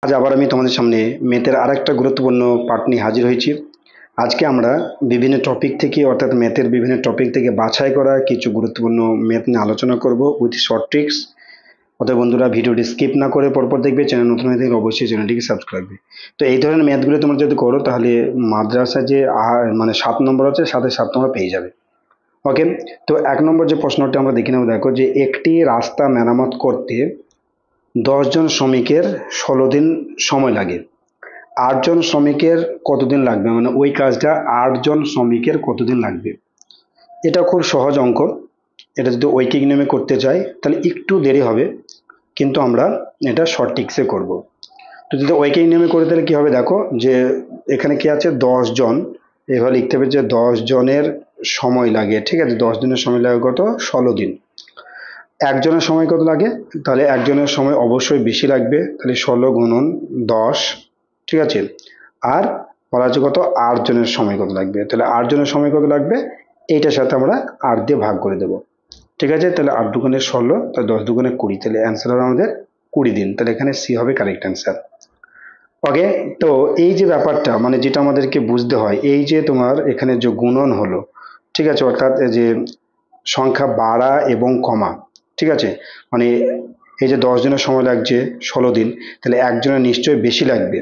আজ আবার আমি তোমাদের সামনে ম্যাথের আরেকটা গুরুত্বপূর্ণ পাঠ নিয়ে হাজির হয়েছি। আজকে আমরা বিভিন্ন টপিক থেকে অর্থাৎ ম্যাথের বিভিন্ন টপিক থেকে বাছাই করা কিছু গুরুত্বপূর্ণ ম্যাথ নিয়ে আলোচনা করব উইথ শর্ট ট্রিক্স। অতএব বন্ধুরা ভিডিওটি স্কিপ না করে পরপর দেখবে, চ্যানেল নতুন হয়ে থাকলে অবশ্যই চ্যানেলটিকে সাবস্ক্রাইব করবে। তো এই ধরনের ম্যাথগুলো তোমরা যদি করো তাহলে মাদ্রাসা যে মানে 7 নম্বর আছে, সাথে 7 নম্বর পেয়ে যাবে। ওকে, তো 1 নম্বর যে প্রশ্নটা আমরা দেখে নেব, দেখো যে একটি রাস্তা মেরামত করতে 10 জন শ্রমিকের 16 দিন সময় লাগে। 8 জন শ্রমিকের কতদিন লাগবে, মানে ওই কাজটা 8 জন শ্রমিকের কতদিন লাগবে? এটা খুব সহজ অঙ্ক। এটা যদি ঐকিক নিয়মে করতে চাই তাহলে একটু দেরি হবে, কিন্তু আমরা এটা শর্ট ট্রিক্সে করব। তো যদি ঐকিক নিয়মে করে তাহলে কি হবে, দেখো যে এখানে কি আছে 10 জন, এভাবে লিখতে হবে যে 10 জনের সময় লাগে। ঠিক আছে, 10 দিনের সময় লাগে কত? 16 দিন। একজনের সময় কত লাগে? তাহলে একজনের সময় অবশ্যই বেশি লাগবে, তাহলে 16 × 10। ঠিক আছে, আর বলা আছে কত? 8 জনের সময় কত লাগবে? তাহলে 8 জনের সময় কত লাগবে এইটার সাথে আমরা 8 দিয়ে ভাগ করে দেবো। ঠিক আছে, তাহলে 8 × 2 = 16, তাহলে 10 × 2 = 20, তাহলে অ্যান্সার হবে আমাদের 20 দিন। তাহলে এখানে সি হবে কারেক্ট অ্যান্সার। ওকে, তো এই যে ব্যাপারটা মানে যেটা আমাদেরকে বুঝতে হয়, এই যে তোমার এখানে যে গুণন হলো, ঠিক আছে, অর্থাৎ এই যে সংখ্যা বাড়া এবং কমা, ঠিক আছে, মানে এই যে 10 জনের সময় লাগছে 16 দিন, তাহলে একজনের নিশ্চয়ই বেশি লাগবে।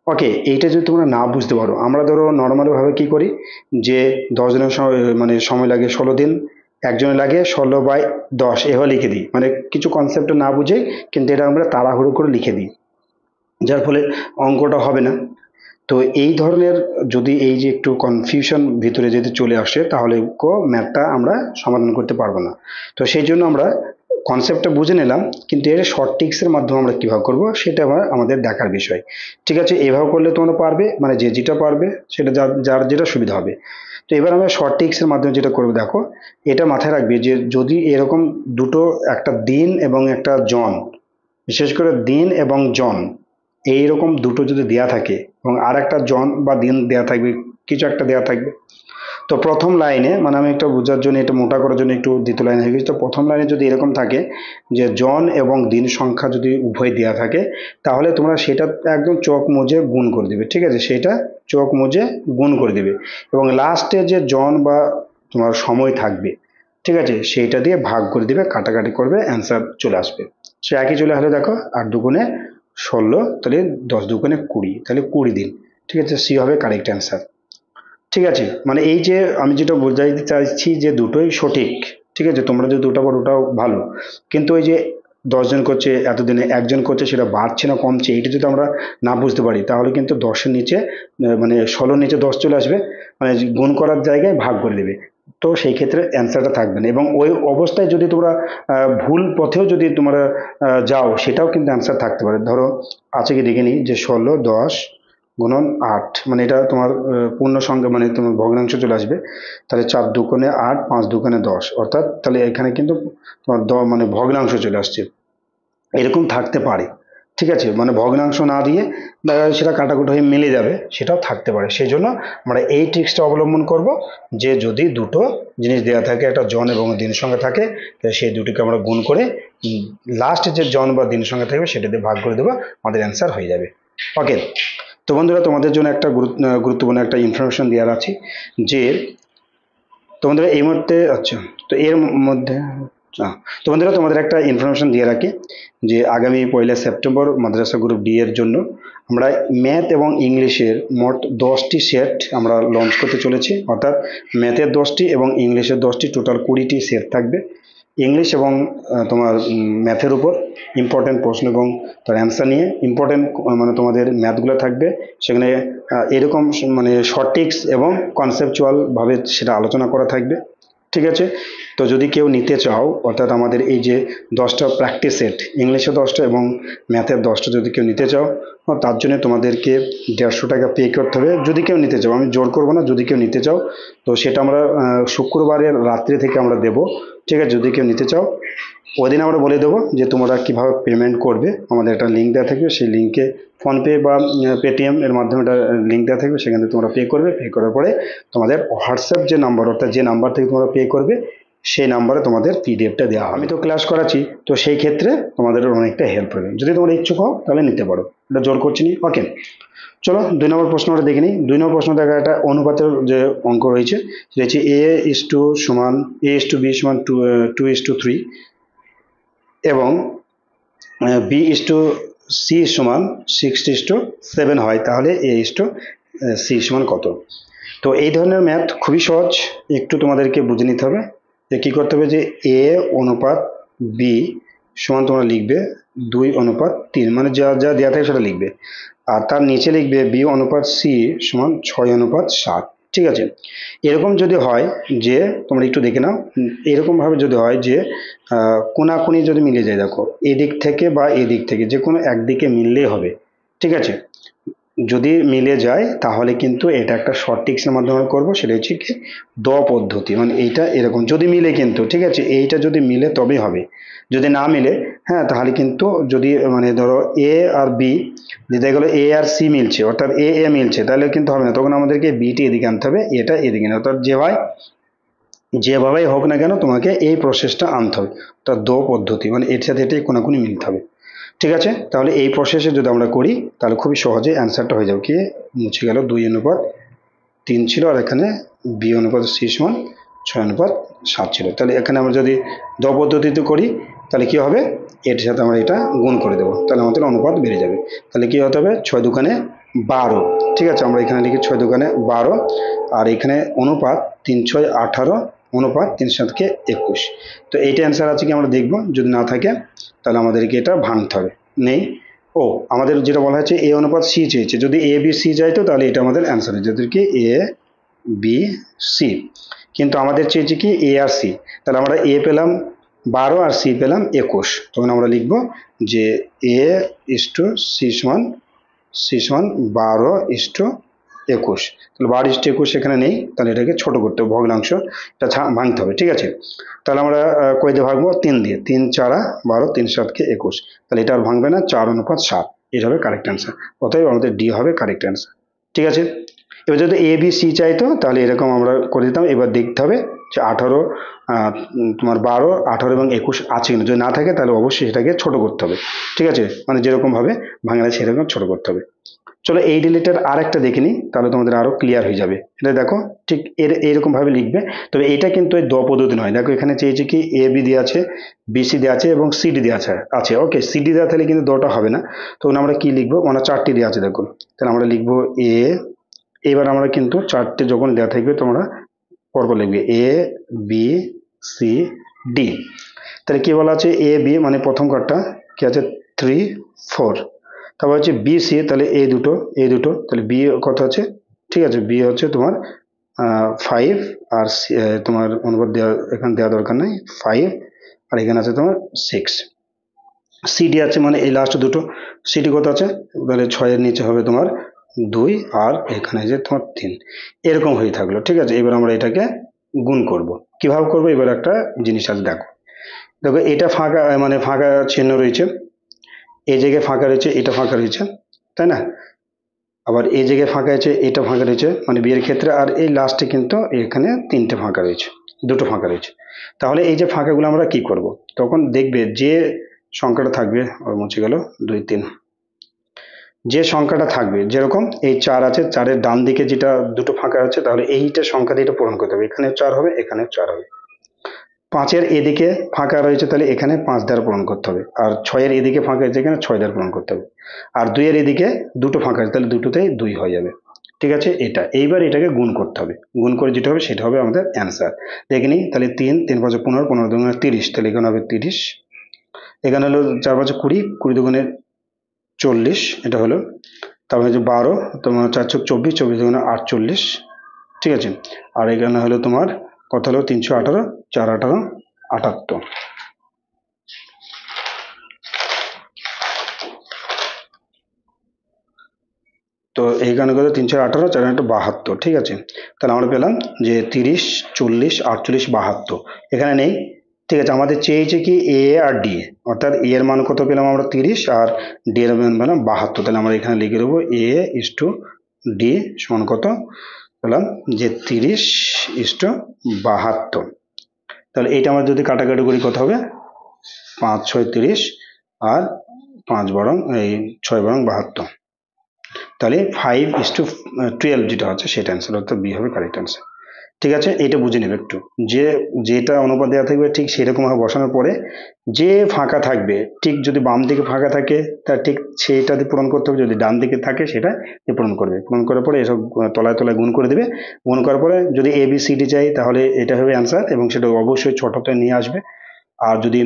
ওকে, এইটা যদি তোমরা না বুঝতে পারো, আমরা ধরো নর্মালভাবে কি করি যে 10 জনের সময় মানে সময় লাগে 16 দিন, একজনের লাগে 16/10 এভাবে লিখে দিই, মানে কিছু কনসেপ্ট না বুঝেই কিন্তু এটা আমরা তাড়াহুড়ো করে লিখে দিই, যার ফলে অঙ্কটা হবে না। তো এই ধরনের যদি এই যে একটু কনফিউশন ভিতরে যদি চলে আসে তাহলে ম্যাথটা আমরা সমাধান করতে পারবো না। তো সেই জন্য আমরা কনসেপ্টটা বুঝে নিলাম, কিন্তু এর শর্ট ট্রিক্সের মাধ্যমে আমরা কিভাবে করব সেটা আমাদের দেখার বিষয়। ঠিক আছে, এভাবে করলে তোমরা পারবে, মানে যে যেটা পারবে সেটা যার যার যেটা সুবিধা হবে। তো এবার আমরা শর্ট ট্রিক্সের মাধ্যমে যেটা করবো, দেখো এটা মাথায় রাখবে যে যদি এরকম দুটো, একটা দিন এবং একটা জন, বিশেষ করে দিন এবং জন, এইরকম দুটো যদি দেয়া থাকে এবং আর একটা জন বা দিন দেয়া থাকবে, কিছু একটা দেয়া থাকবে, তো প্রথম লাইনে মানে আমি একটা বোঝার জন্য, এটা মোটা করার জন্য একটু দ্বিতীয় লাইনে হয়ে গেছে, তো প্রথম লাইনে যদি এরকম থাকে যে জন এবং দিন সংখ্যা যদি উভয় দেয়া থাকে, তাহলে তোমরা সেটা একদম চোখ মুজে গুণ করে দিবে। ঠিক আছে, সেটা চোখ মুজে গুণ করে দিবে এবং লাস্টে যে জন বা তোমার সময় থাকবে, ঠিক আছে, সেইটা দিয়ে ভাগ করে দিবে, কাটাকাটি করবে, অ্যান্সার চলে আসবে। সে একই চলে আসলে, দেখো 8 × 2 = 16, তাহলে 10 × 2 = 20, তাহলে 20 দিন। ঠিক আছে, সি হবে কারেক্ট অ্যান্সার। ঠিক আছে, মানে এই যে আমি যেটা বোঝাইতে চাইছি যে দুটোই সঠিক। ঠিক আছে, তোমরা যদি দুটো পারো ওটাও ভালো, কিন্তু ওই যে 10 জন করছে এতদিনে, একজন করছে, সেটা বাড়ছে না কমছে, এইটা যদি আমরা না বুঝতে পারি তাহলে কিন্তু 10-এর নিচে মানে 16-র নিচে 10 চলে আসবে, মানে গুণ করার জায়গায় ভাগ করে দেবে। তো সেই ক্ষেত্রে অ্যান্সারটা থাকবে না, এবং ওই অবস্থায় যদি তোমরা ভুল পথেও যদি তোমরা যাও সেটাও কিন্তু অ্যান্সার থাকতে পারে। ধরো আছে কি দেখে নিই, যে 16×10 × 8, মানে এটা তোমার পূর্ণ সংখ্যা, মানে তোমার ভগ্নাংশ চলে আসবে, তাহলে 4×2 = 8, 5×2 = 10, অর্থাৎ তাহলে এখানে কিন্তু তোমার মানে ভগ্নাংশ চলে আসছে, এরকম থাকতে পারে। ঠিক আছে, মানে ভগ্নাংশ না দিয়ে দেখা যাচ্ছে সেটা কাটাকুটি হয়ে মিলে যাবে, সেটাও থাকতে পারে। সেই জন্য আমরা এই ট্রিক্সটা অবলম্বন করব যে যদি দুটো জিনিস দেওয়া থাকে, একটা জন এবং দিন সংখ্যা থাকে, তাহলে সেই দুটিকে আমরা গুণ করে লাস্ট যে জন বা দিন সংখ্যা থাকবে সেটা দিয়ে ভাগ করে দেবো, আমাদের অ্যান্সার হয়ে যাবে। ওকে, তো বন্ধুরা তোমাদের জন্য একটা গুরুত্বপূর্ণ একটা ইনফরমেশন দেওয়ার আছে, যে তোমাদের এই মুহূর্তে, আচ্ছা, তো এর মধ্যে তো বন্ধুরা তোমাদের একটা ইনফরমেশন দিয়ে রাখি, যে আগামী 1 সেপ্টেম্বর মাদ্রাসা গ্রুপ ডি এর জন্য আমরা ম্যাথ এবং ইংলিশের মোট 10টি সেট আমরা লঞ্চ করতে চলেছি, অর্থাৎ ম্যাথের 10টি এবং ইংলিশের 10টি, টোটাল 20টি সেট থাকবে। ইংলিশ এবং তোমার ম্যাথের উপর ইম্পর্টেন্ট প্রশ্ন এবং তার অ্যান্সার নিয়ে ইম্পর্টেন্ট মানে তোমাদের ম্যাথগুলো থাকবে, সেখানে এরকম মানে শর্ট ট্রিক্স এবং কনসেপচুয়ালভাবে সেটা আলোচনা করা থাকবে। ঠিক আছে, তো যদি কেউ নিতে চাও, অর্থাৎ আমাদের এই যে 10টা প্র্যাকটিস সেট, ইংলিশে 10টা এবং ম্যাথের 10টা যদি কেউ নিতে চাও, তার জন্য তোমাদেরকে 150 টাকা পে করতে হবে। যদি কেউ নিতে চাও, আমি জোর করবো না, যদি কেউ নিতে চাও তো সেটা আমরা শুক্রবারের রাত্রি থেকে আমরা দেবো। ঠিক আছে, যদি কেউ নিতে চাও ওই দিন আমরা বলে দেবো যে তোমরা কিভাবে পেমেন্ট করবে, আমাদের একটা লিঙ্ক দেওয়া থাকবে, সেই লিঙ্কে ফোনপে বা পেটিএম এর মাধ্যমে একটা লিঙ্ক দেওয়া থাকবে, সেখানে তোমরা পে করবে, পে করার পরে তোমাদের হোয়াটসঅ্যাপ যে নাম্বার, অর্থাৎ যে নাম্বার থেকে তোমরা পে করবে সেই নাম্বারে তোমাদের পিডিএফটা দেওয়া হবে। আমি তো ক্লাস করাচ্ছি, তো সেই ক্ষেত্রে তোমাদের অনেকটা হেল্প হবে, যদি তোমরা ইচ্ছুক হও তাহলে নিতে পারো। এটা জোর করছি নি। ওকে, চলো 2 নম্বর প্রশ্নটা দেখে নিই। 2 নম্বর প্রশ্ন দেখা একটা অনুপাতের যে অঙ্ক রয়েছে সেটা হচ্ছে a:2 এবং b:c=6:7 হয়, তাহলে a:c কত? তো এই ধরনের ম্যাথ খুবই সহজ, একটু তোমাদেরকে বুঝে নিতে হবে যে কি করতে হবে। যে a অনুপাত b সমান তোমরা লিখবে 2:3, মানে যা যা দেওয়া থাকে সেটা লিখবে, আর তার নিচে লিখবে b অনুপাত c সমান 6:7। ঠিক আছে, এরকম যদি হয় যে তোমরা একটু দেখে নাও, এরকম ভাবে যদি হয় যে কোনাকুনি যদি মিলে যায়, দেখো এদিক থেকে বা এদিক থেকে যে কোনো একদিকে মিললেই হবে। ঠিক আছে, যদি মিলে যায় তাহলে কিন্তু এটা একটা শর্ট ট্রিক্সের মাধ্যমে করবো, সেটা হচ্ছে কি দ পদ্ধতি, মানে এইটা এরকম যদি মিলে কিন্তু, ঠিক আছে, এইটা যদি মিলে তবেই হবে। যদি না মিলে, হ্যাঁ, তাহলে কিন্তু যদি মানে ধরো এ আর বি, যেটা গেলো এ আর সি মিলছে, অর্থাৎ এ এ মিলছে, তাহলে কিন্তু হবে না, তখন আমাদেরকে বিটি এদিকে আনতে হবে, এটা এদিকে না, অর্থাৎ যেভাবেই হোক না কেন তোমাকে এই প্রসেসটা আনতে হবে, অর্থাৎ দ পদ্ধতি, মানে এর সাথে এটাই কোনাকুনি মিলতে হবে। ঠিক আছে, তাহলে এই প্রসেসে যদি আমরা করি তাহলে খুবই সহজে অ্যান্সারটা হয়ে যাবে। কি মুছে গেল, 2:3 ছিল, আর এখানে বি অনুপাত সি সমান 6:7 ছিল। তাহলে এখানে আমরা যদি দ পদ্ধতিতে করি তাহলে কি হবে, এর সাথে আমরা এটা গুণ করে দেবো, তাহলে আমাদের অনুপাত বেড়ে যাবে। তাহলে কি হতে হবে, 6×2=12। ঠিক আছে, আমরা এখানে লিখি 6×2=12, আর এখানে অনুপাত 3×6=18, অনুপাত 3×7=21। তো এইটা অ্যান্সার আছে কি আমরা দেখবো, যদি না থাকে তাহলে আমাদেরকে এটা ভাঙতে হবে। নেই, ও আমাদের যেটা বলা হচ্ছে এ অনুপাত সি চেয়েছে, যদি এ বি সি যাইতো তাহলে এটা আমাদের অ্যান্সার হয়ে যেত কি এ বি সি, কিন্তু আমাদের চেয়েছে কি এ আর সি, তাহলে আমরা এ পেলাম 12 আর সি পেলাম 21, তখন আমরা লিখবো যে এ ইস্টু সি সমান 12:21। তাহলে 12:21 এখানে নেই, তাহলে এটাকে ছোট করতে হবে, ভগ্নাংশ এটা ভাঙতে হবে। ঠিক আছে, তাহলে আমরা কয় দিয়ে ভাঙবো, 3 দিয়ে, 3×4=12, 3×7=21, তাহলে এটা আর ভাঙবে না, 4:7, এটা হবে কারেক্ট অ্যান্সার। অতএব আমাদের ডি হবে কারেক্ট অ্যান্সার। ঠিক আছে, এবার যদি এ বি সি চাইতো তাহলে এরকম আমরা করে দিতাম। এবার দেখতে হবে যে 18 তোমার 12, 18 এবং 21 আছে কিনা, যদি না থাকে তাহলে অবশ্যই সেটাকে ছোট করতে হবে। ঠিক আছে, মানে যেরকম ভাবে ভাঙলে সেরকম ছোট করতে হবে। চলো এই রিলেটেড আর একটা দেখে নিই, তাহলে তোমাদের আরো ক্লিয়ার হয়ে যাবে। এটা দেখো ঠিক এইরকম ভাবে লিখবে, তবে এটা কিন্তু এই দ পদ্ধতি নয়। দেখো এখানে চেয়েছে কি এ বি দেওয়া আছে, বিসি দেওয়া আছে এবং সিডি দেওয়া আছে। ওকে, সিডি দেওয়া থাকলে কিন্তু দটা হবে না, তখন আমরা কি লিখবো, মানে 4টি দেওয়া আছে দেখো, তাহলে আমরা লিখবো এ, এবার আমরা কিন্তু 4টে যখন দেওয়া থাকবে তোমরা পরপর লিখবে এ বি সি ডি। তাহলে কি বলা আছে, এ বি মানে প্রথম কার্ডটা কি আছে 3 4, তারপর হচ্ছে বি সি, তাহলে এই দুটো তাহলে বি কত আছে, ঠিক আছে, বি হচ্ছে তোমার 5, আর তোমার অনুপাত দেওয়া এখানে দেওয়া দরকার নাই, 5, আর এখানে আছে তোমার 6। সিডি আছে মানে এই লাস্ট দুটো, সিডি কত আছে, তাহলে 6-এর নিচে হবে তোমার 2, আর এখানে যে তোমার 3, এরকম হয়ে থাকলো। ঠিক আছে, এবার আমরা এটাকে গুণ করব, কিভাবে করবো এবার একটা জিনিস আছে দেখো। দেখো এটা ফাঁকা, মানে ফাঁকা চিহ্ন রয়েছে, এই জায়গায় ফাঁকা রয়েছে, এটা ফাঁকা রয়েছে, তাই না, আবার এই জায়গায় ফাঁকা আছে, এটা ফাঁকা রয়েছে, মানে বিয়ের ক্ষেত্রে, আর এই লাস্টে কিন্তু এখানে 3টে ফাঁকা রয়েছে, 2টো ফাঁকা রয়েছে। তাহলে এই যে ফাঁকাগুলো আমরা কি করব, তখন দেখবে যে সংখ্যাটা থাকবে, মুছে গেল 2 3, যে সংখ্যাটা থাকবে, যেরকম এই 4 আছে, 4-এর ডান দিকে যেটা 2টো ফাঁকা আছে, তাহলে এইটা সংখ্যা দিয়ে এটা পূরণ করতে হবে, এখানে 4 হবে, এখানে 4 হবে। 5-এর এদিকে ফাঁকা রয়েছে, তাহলে এখানে 5 দ্বারা পূরণ করতে হবে, আর 6-এর এদিকে ফাঁকা আছে, এখানে 6 দ্বারা পূরণ করতে হবে, আর 2-এর এদিকে 2টো ফাঁকা আছে, তাহলে দুটোতেই 2 হয়ে যাবে। ঠিক আছে, এইবার এটাকে গুণ করতে হবে, গুণ করে যেটা হবে সেটা হবে আমাদের অ্যান্সার। দেখে নিই, তাহলে 3 3 5 15, 15 2 30, তাহলে এখানে হবে 30, এখানে হলো 4 5 20, 20 2 40, এটা হলো, তারপরে হচ্ছে 12, তোমার 4 4 24, 24 2 48। ঠিক আছে, আর এখানে হলো তোমার কত হলো 318, 4 18 78। তো এইখানে কত 318, 4 72। ঠিক আছে, তাহলে আমরা পেলাম যে 30 40 48 72, এখানে নেই। ঠিক আছে, আমাদের চেয়েছে কি এ আর ডি, অর্থাৎ এ এর মান কত পেলাম আমরা 30, আর ডি এর মান পেলাম 72, তাহলে আমরা এখানে লিখে দেবো এ ইস্টু ডি সমান কত পেলাম, যে 30:72। তাহলে এইটা আমরা যদি কাটাকাটি করি কত হবে, 5 6 30, আর 5 বরং এই 6 বরং 72, তাহলে 5:12 যেটা হচ্ছে সেটা অ্যান্সার, অর্থাৎ বি হবে কারেক্ট অ্যান্সার। ঠিক আছে, এটা বুঝে নেবে একটু, যে যেটা অনুপাত দেওয়া থাকবে ঠিক সেরকম ভাবে বসানোর পরে যে ফাঁকা থাকবে, ঠিক যদি বাম দিকে ফাঁকা থাকে তা ঠিক সেইটা দিয়ে পূরণ করতে হবে, যদি ডান দিকে থাকে সেটা দিয়ে পূরণ করবে। পূরণ করার পরে এসব তলায় তলায় গুণ করে দেবে। গুণ করার পরে যদি এ বি সি ডি চাই তাহলে এটা হবে অ্যান্সার, এবং সেটা অবশ্যই ছোটতে নিয়ে আসবে। আর যদি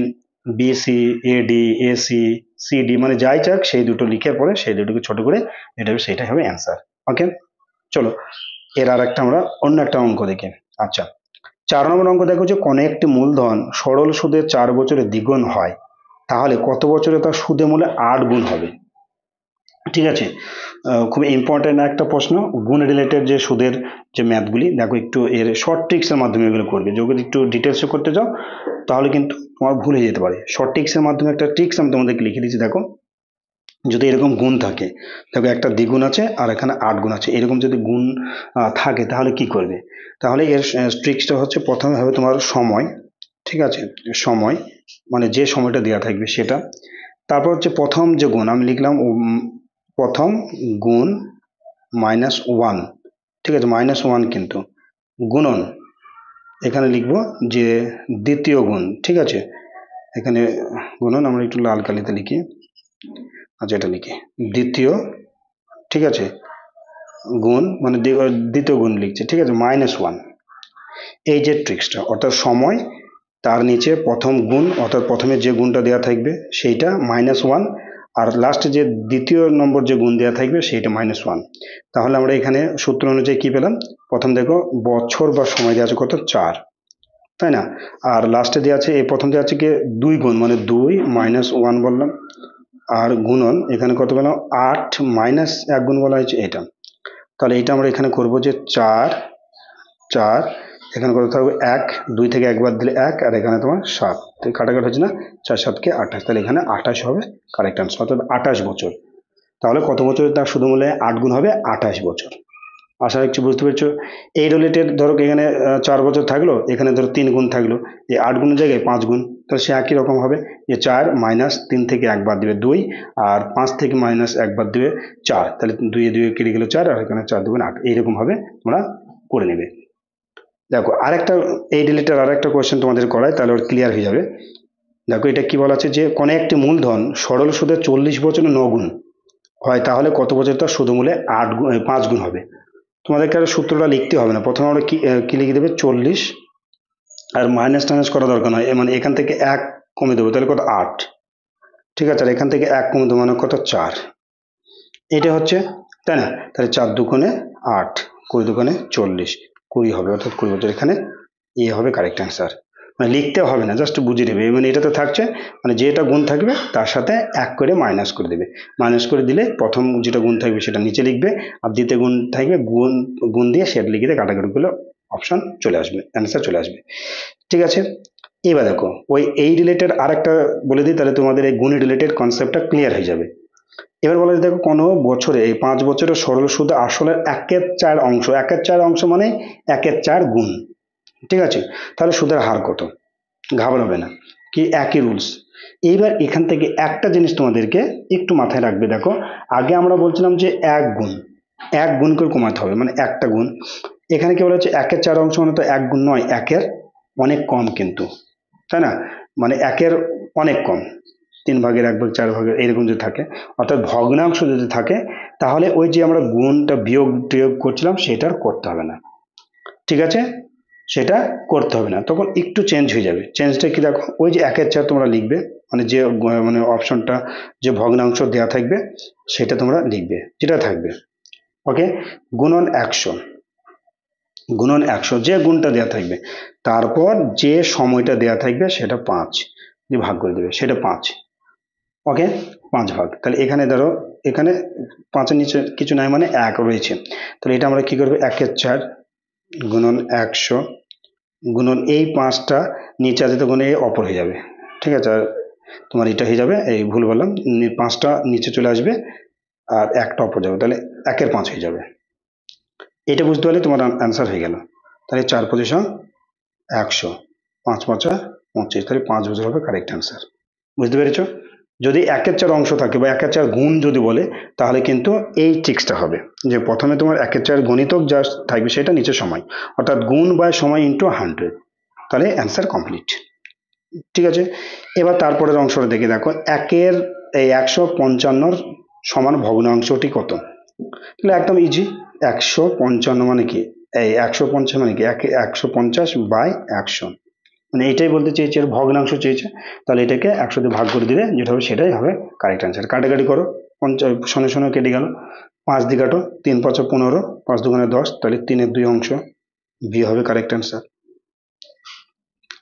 B C, A D, A C, C D মানে যাই চাক সেই দুটো লিখে পরে সেই দুটোকে ছোট করে যেটা হবে সেটাই হবে অ্যান্সার। ওকে, চলো এর আর একটা আমরা অন্য একটা অঙ্ক দেখি। আচ্ছা, 4 নম্বর অঙ্ক দেখো যে কোনো একটি মূলধন সরল সুদে 4 বছরে দ্বিগুণ হয়, তাহলে কত বছরে তার সুদে মূলে 8 গুণ হবে? ঠিক আছে, খুব ইম্পর্টেন্ট একটা প্রশ্ন। গুণ রিলেটেড যে সুদের যে ম্যাথগুলি দেখো, একটু এর শর্ট ট্রিক্সের মাধ্যমে এগুলো করবে। যদি একটু ডিটেলসে করতে যাও তাহলে কিন্তু তোমার ভুল হয়ে যেতে পারে। শর্ট ট্রিক্সের মাধ্যমে একটা ট্রিক্স আমি তোমাদেরকে লিখে দিচ্ছি। দেখো, যদি এরকম গুণ থাকে, দেখো একটা দ্বিগুণ আছে আর এখানে 8 গুণ আছে, এরকম যদি গুণ থাকে তাহলে কি করবে? তাহলে এর ট্রিক্সটা হচ্ছে, প্রথমে হবে তোমার সময়। ঠিক আছে, সময় মানে যে সময়টা দেওয়া থাকবে সেটা। তারপর হচ্ছে প্রথম যে গুণ আমি লিখলাম, প্রথম গুণ -1, ঠিক আছে, -1 কিন্তু গুণন, এখানে লিখবো যে দ্বিতীয় গুণ। ঠিক আছে, এখানে গুণন আমরা একটু লাল কালিতে লিখি। আচ্ছা, এটা লিখি দ্বিতীয়, ঠিক আছে, গুণ মানে দ্বিতীয় গুণ লিখছে। ঠিক আছে, -1, এই যে ট্রিক্সটা, অর্থাৎ সময় তার নিচে প্রথম গুণ, অর্থাৎ প্রথমে যে গুণটা দেওয়া থাকবে সেইটা -1, আর লাস্টে যে দ্বিতীয় নম্বর যে গুণ দেওয়া থাকবে সেইটা -1। তাহলে আমরা এখানে সূত্র অনুযায়ী কি পেলাম? প্রথম দেখো বছর বা সময় দেওয়া আছে কত, 4, তাই না? আর লাস্টে দেওয়া আছে, এই প্রথম দেওয়া আছে কি 2 গুণ, মানে 2 -1 বললাম, আর গুণন এখানে কত পেলাম, 8 -1 গুণ বলা হয়েছে এটা। তাহলে এটা আমরা এখানে করব যে 4, এখানে কত থাকবে 1, 2 থেকে 1 বাদ দিলে 1, আর এখানে তোমার 7, তো কাটাকাটি হচ্ছে না, 4 7 কে 28, তাহলে এখানে 28 হবে কারেক্ট আনসার, অর্থাৎ 28 বছর। তাহলে কত বছরে তার শুধু মূল্যে 8 গুণ হবে, 28 বছর। আশা রাখছি বুঝতে পেরেছো। এই রিলেটেড ধরো এখানে 4 বছর থাকলো, এখানে ধরো 3 গুণ থাকলো, এই 8 গুণের জায়গায় 5 গুণ, তাহলে সে একই রকম হবে, যে 4 -3 থেকে 1 বাদ দিবে 2, আর 5 থেকে -1 বাদ দিবে 4, তাহলে 2 এ 2 কেটে গেল 4, আর এখানে 4 2 8, এইরকম ভাবে তোমরা করে নেবে। দেখো আরেকটা এই রিলেটেড আরেকটা কোয়েশ্চেন তোমাদের করায়, তাহলে ওর ক্লিয়ার হয়ে যাবে। দেখো এটা কি বলা আছে, যে কোনো একটি মূলধন সরল সুদে 40 বছরে 9 গুণ হয়, তাহলে কত বছর তার সুদ মূলে 5 গুণ হবে? তোমাদেরকে আর সূত্রটা লিখতে হবে না, প্রথমে আমরা কি লিখে দেবে 40, আর মাইনাস টাইনাস করা দরকার নয়, মানে এখান থেকে 1 কমে দেবো, তাহলে কত 8, ঠিক আছে, আর এখান থেকে 1 কমে দেবো মানে কত 4, এটা হচ্ছে, তাই না? তাহলে 4 দুগুণে 8, 20 দুগুণে 40, 20 হবে, অর্থাৎ 20 বছর, এখানে এ হবে কারেক্ট অ্যান্সার। মানে লিখতে হবে না, জাস্ট বুঝে নেবে। মানে এটাতে থাকছে, মানে যেটা গুণ থাকবে তার সাথে 1 করে মাইনাস করে দেবে। মাইনাস করে দিলে প্রথম যেটা গুণ থাকবে সেটা নিচে লিখবে, আর দ্বিতীয় গুণ থাকবে গুণ দিয়ে সেটা লিখে দিয়ে কাটাকাটি করলে অপশন চলে আসবে, অ্যান্সার চলে আসবে। ঠিক আছে, এবার দেখো এই রিলেটেড আরেকটা বলে দিই, তাহলে তোমাদের এই গুণ রিলেটেড কনসেপ্টটা ক্লিয়ার হয়ে যাবে। এবার বলা যায়, দেখো কোনো বছরে এই 5 বছরের সরল সুদ আসলের 1/4 অংশ, 1/4 অংশ মানে 1/4 গুণ। ঠিক আছে, তাহলে সুদের হার কত? ঘাবড়াবে না, কি একই রুলস। এইবার এখান থেকে একটা জিনিস তোমাদেরকে একটু মাথায় রাখবে। দেখো আগে আমরা বলছিলাম যে 1 গুণ করে কমাতে হবে, মানে একটা গুণ। এখানে কি বলা হচ্ছে 1/4 অংশ, মানে তো 1 গুণ নয়, 1-এর অনেক কম কিন্তু, তাই না? মানে 1-এর অনেক কম, 3 ভাগের 1 ভাগ, 4 ভাগের এরকম যদি থাকে, অর্থাৎ ভগ্নাংশ যদি থাকে, তাহলে ওই যে আমরা গুণটা বিয়োগ টিয়োগ করছিলাম সেটা আর করতে হবে না। ঠিক আছে, সেটা করতে হবে না, তখন একটু চেঞ্জ হয়ে যাবে। চেঞ্জটা কি, দেখো ওই যে 1/4 তোমরা লিখবে, মানে যে মানে অপশনটা যে ভগ্নাংশ দেওয়া থাকবে সেটা তোমরা লিখবে, যেটা থাকবে। ওকে, গুণন 100, যে গুণটা দেওয়া থাকবে, তারপর যে সময়টা দেওয়া থাকবে সেটা 5 দিয়ে ভাগ করে দেবে, সেটা 5। ওকে, 5 ভাগ, তাহলে এখানে ধরো এখানে 5-এর নিচে কিছু নাই, মানে 1 রয়েছে, তাহলে এটা আমরা কি করবো, 1/4 গুণন 100 গুণন এই 5টা নিচে আছে, তো গুণে অপর হয়ে যাবে। ঠিক আছে, আর তোমার এটা হয়ে যাবে, এই ভুল বললাম, 5টা নিচে চলে আসবে আর একটা অপর যাবে, তাহলে 1-এর 5 হয়ে যাবে। এটা বুঝতে পারলে তোমার অ্যান্সার হয়ে গেল। তাহলে 4 পজিশন 100, 5 5 25, তাহলে 5 বছর হবে কারেক্ট অ্যান্সার। বুঝতে পেরেছো? যদি 1/4 অংশ থাকে বা 1/4 গুণ যদি বলে, তাহলে কিন্তু এই ট্রিক্সটা হবে যে প্রথমে তোমার 1/4 গণিতক যা থাকবে সেটা নিচে সময়, অর্থাৎ গুণ বাই সময় ইন্টু 100, তাহলে অ্যান্সার কমপ্লিট। ঠিক আছে, এবার তারপরের অংশটা দেখে দেখো, একের এই 155 সমান ভগ্নাংশটি কত? তাহলে একদম ইজি। 155 মানে কি, এই 150 মানে কি 150 বাই 100, মানে এটাই বলতে চেয়েছে, এর ভগ্নাংশ চেয়েছে। তাহলে এটাকে 100 দিয়ে ভাগ করে দিলে যেটা হবে সেটাই হবে কারেক্ট অ্যান্সার। কাটাকাটি করো, 50 শূন্য শূন্য কেটে গেল, 5 দিয়ে কাটো, 3 5 15, 5 2 10, তাহলে 3-এর 2 অংশ, বি হবে কারেক্ট অ্যান্সার।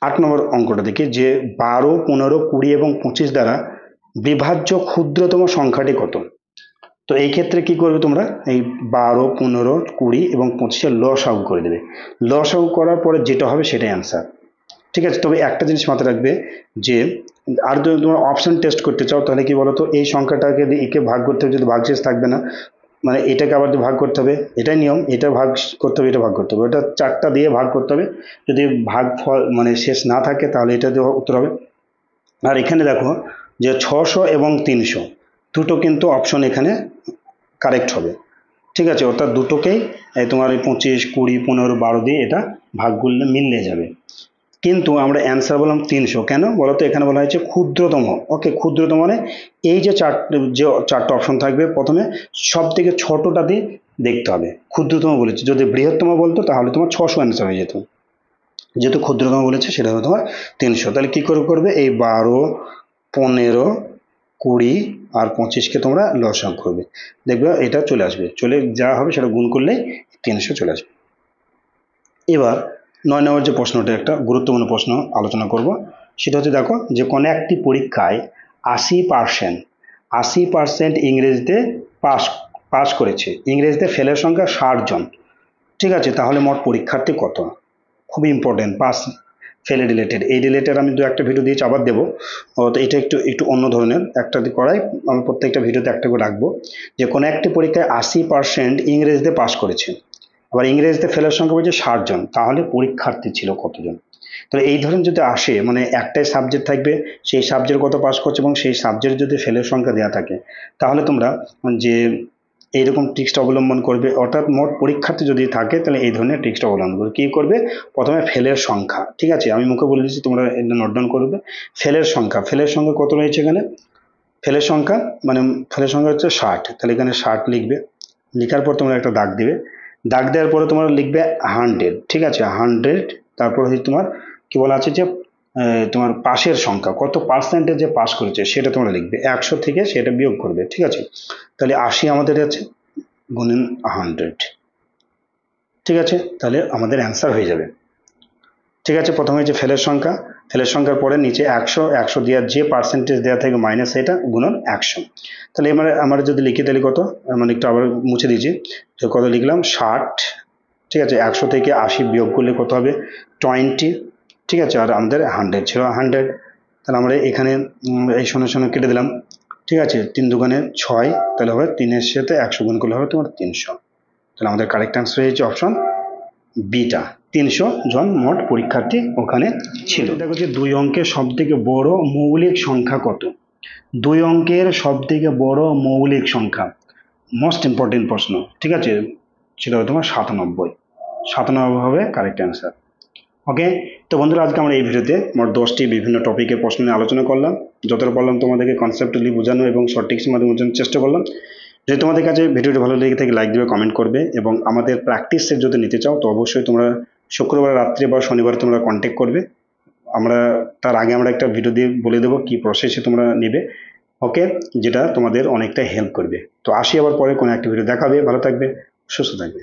8 নম্বর অঙ্কটা দেখি যে 12, 15, 20 এবং 25 দ্বারা বিভাজ্য ক্ষুদ্রতম সংখ্যাটি কত? তো এই ক্ষেত্রে কি করবে তোমরা, এই 12, 15, 20 এবং 25-এর লসাগু করে দেবে। লসাগু করার পরে যেটা হবে সেটাই অ্যান্সার। ঠিক আছে, তবে একটা জিনিস মাথায় রাখবে যে আর যদি তোমরা অপশন টেস্ট করতে চাও তাহলে কি বলতো, এই সংখ্যাটাকে দিয়ে একে ভাগ করতে হবে, যদি ভাগশেষ থাকবে না, মানে এটাকে আবার ভাগ করতে হবে, এটাই নিয়ম, এটা ভাগ করতে হবে, এটা ভাগ করতে হবে, ওটা 4টা দিয়ে ভাগ করতে হবে, যদি ভাগ ফল মানে শেষ না থাকে তাহলে এটা দিয়ে উত্তর হবে। আর এখানে দেখো যে 600 এবং 300 দুটো কিন্তু অপশন এখানে কারেক্ট হবে। ঠিক আছে, অর্থাৎ দুটোকেই তোমার ওই 25, 20, 15, 12 দিয়ে এটা ভাগ করলে মিললে যাবে। কিন্তু আমরা অ্যান্সার বললাম 300, কেন বলতো, এখানে বলা হয়েছে ক্ষুদ্রতম। ওকে, ক্ষুদ্রতম মানে এই যে চারটা অপশন থাকবে, প্রথমে সব থেকে ছোটটা দিয়ে দেখতে হবে। ক্ষুদ্রতম বলেছে, যদি বৃহত্তম বলতো তাহলে তোমার 600 অ্যান্সার হয়ে যেত, যেহেতু ক্ষুদ্রতম বলেছে সেটা হবে তোমার 300। তাহলে কি করে করবে, এই 12, 15, 20 আর 25কে তোমরা লসাগু করবে, দেখবে এটা চলে আসবে, চলে যা হবে সেটা গুণ করলেই 300 চলে আসবে। এবার 9 নম্বর যে প্রশ্নটা, একটা গুরুত্বপূর্ণ প্রশ্ন আলোচনা করব, সেটা হচ্ছে দেখো যে কোনো একটি পরীক্ষায় 80% ইংরেজিতে পাস পাস করেছে, ইংরেজিতে ফেলের সংখ্যা 60 জন। ঠিক আছে, তাহলে মোট পরীক্ষার্থী কত? খুবই ইম্পর্টেন্ট, পাস ফেলে রিলেটেড, এই রিলেটেড আমি দু একটা ভিডিও দিয়েছি, আবার দেবো। তো এটা একটু একটু অন্য ধরনের, একটা করাই আমি প্রত্যেকটা ভিডিওতে একটা করে রাখবো, যে কোনো একটি পরীক্ষায় 80% ইংরেজিতে পাস করেছে, আবার ইংরেজিতে ফেলের সংখ্যা বলছে 60 জন, তাহলে পরীক্ষার্থী ছিল কতজন? তাহলে এই ধরনের যদি আসে, মানে একটাই সাবজেক্ট থাকবে, সেই সাবজেক্ট কত পাস করছে এবং সেই সাবজেক্ট যদি ফেলের সংখ্যা দেওয়া থাকে, তাহলে তোমরা যে এইরকম ট্রিক্সটা অবলম্বন করবে, অর্থাৎ মোট পরীক্ষার্থী যদি থাকে তাহলে এই ধরনের ট্রিক্সটা অবলম্বন করবে। কী করবে, প্রথমে ফেলের সংখ্যা, ঠিক আছে আমি মুখে বলে দিচ্ছি, তোমরা এটা নোট ডাউন করবে। ফেলের সংখ্যা কত রয়েছে এখানে, ফেলের সংখ্যা মানে ফেলের সংখ্যা হচ্ছে 60, তাহলে এখানে 60 লিখবে, লেখার পর তোমরা একটা দাগ দিবে, দাগ দেওয়ার পরে তোমরা লিখবে 100, ঠিক আছে 100, তারপর হচ্ছে তোমার কি বলা আছে যে তোমার পাশের সংখ্যা কত পার্সেন্টেজে পাস করেছে সেটা তোমরা লিখবে, 100 থেকে সেটা বিয়োগ করবে। ঠিক আছে, তাহলে 80 আমাদের আছে, গুণন 100, ঠিক আছে, তাহলে আমাদের অ্যান্সার হয়ে যাবে। ঠিক আছে, প্রথমে হচ্ছে ফেলের সংখ্যা, ফেলের সংখ্যার পরে নিচে 100, 100 দেওয়ার যে পার্সেন্টেজ দেওয়া থাকে মাইনাস এটা, গুণন 100। তাহলে এবার আমরা যদি লিখি তাহলে কত, মানে একটু আবার মুছে দিয়েছি, কত লিখলাম 60, ঠিক আছে 100 থেকে 80 বিয়োগ করলে কত হবে 20, ঠিক আছে, আর আমাদের 100 ছিল 100, তাহলে আমরা এখানে এই 0 কেটে দিলাম, ঠিক আছে 3 দুগুণে 6, তাহলে হবে 3-এর সাথে 100 গুণ করলে হবে তোমার 300, তাহলে আমাদের কারেক্ট আনসার হয়েছে অপশন বিটা, 300 জন মোট পরীক্ষার্থী ওখানে ছিল। দেখো যে 2 অঙ্কের সব থেকে বড় মৌলিক সংখ্যা কত? 2 অঙ্কের সব থেকে বড় মৌলিক সংখ্যা, মোস্ট ইম্পর্টেন্ট প্রশ্ন, ঠিক আছে, সেটা হবে তোমার 97 হবে কারেক্ট অ্যান্সার। ওকে, তো বন্ধুরা আজকে আমরা এই ভিডিওতে মোট 10টি বিভিন্ন টপিকের প্রশ্ন নিয়ে আলোচনা করলাম, যতটা পারলাম তোমাদেরকে কনসেপ্টলি বোঝানো এবং শর্ট ট্রিক্সের মাধ্যমে বোঝানোর চেষ্টা করলাম। যদি তোমাদের কাছে ভিডিওটি ভালো লেগে থাকে লাইক দেবে, কমেন্ট করবে, এবং আমাদের প্র্যাকটিস সেট যদি নিতে চাও তো অবশ্যই তোমরা শুক্রবার রাত্রে বা শনিবার তোমরা কন্ট্যাক্ট করবে, আমরা তার আগে আমরা একটা ভিডিও দিয়ে বলে দেবো কি প্রসেসে তোমরা নেবে। ওকে, যেটা তোমাদের অনেকটা হেল্প করবে। তো আসি আবার পরে কোনো একটা ভিডিও দেখাবে, ভালো থাকবে, সুস্থ থাকবে।